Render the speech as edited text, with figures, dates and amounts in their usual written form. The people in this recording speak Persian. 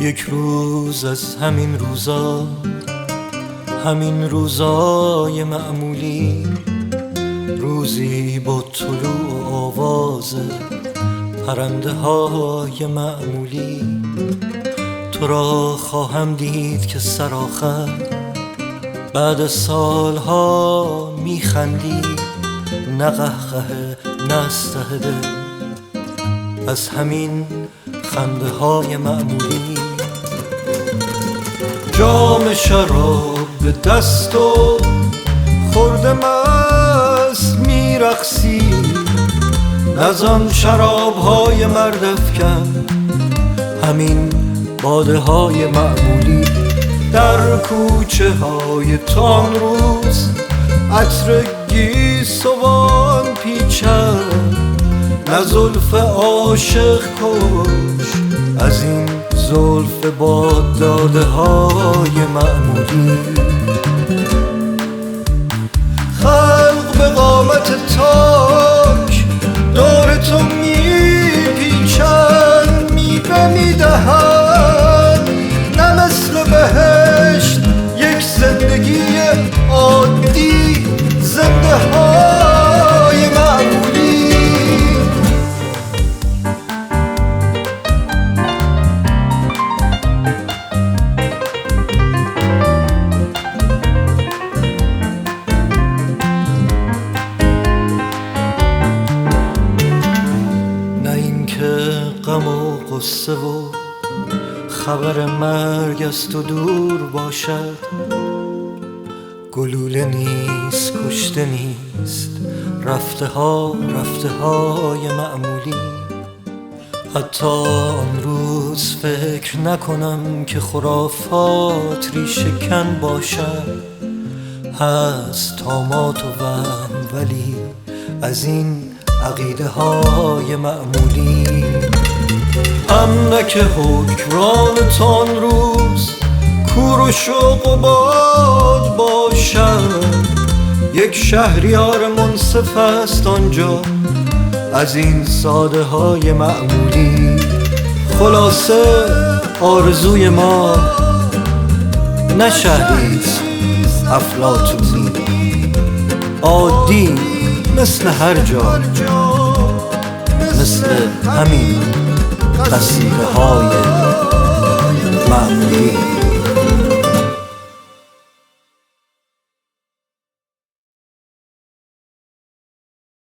یک روز از همین روزای معمولی، روزی با طلوع و آواز پرنده های معمولی، تو را خواهم دید که سرآخر بعد سالها میخندی، نه قهقه نه استهده، از همین خنده های معمولی. جام شراب به دست و خورده مست میرقصی، نزان شراب های مردافکن، همین باده های معمولی. در کوچه های تان روز عطر گیسوان پیچد، نه زلف عاشق کش از این زلف با داده های معمولی. خلق به قامت تاک دور تو میپیچند، میوه میدهند، نه مثل بهشت یک زندگی عادی، زنده های معمولی. غم و غصه و خبر مرگ از تو دور باشد، گلوله نیست کشته نیست، رفته های معمولی. حتی آن روز فکر نکنم که خرافات ریشه کن باشد، هست طامات و وهم ولی از این عقیده های معمولی. اندک حکران تان روز کور و شوق و باد باشد، یک شهریار منصف است آنجا از این ساده های معمولی. خلاصه آرزوی ما نه شهریست افلاطونی، عادی مثل هر جا، مثل همین قصیده های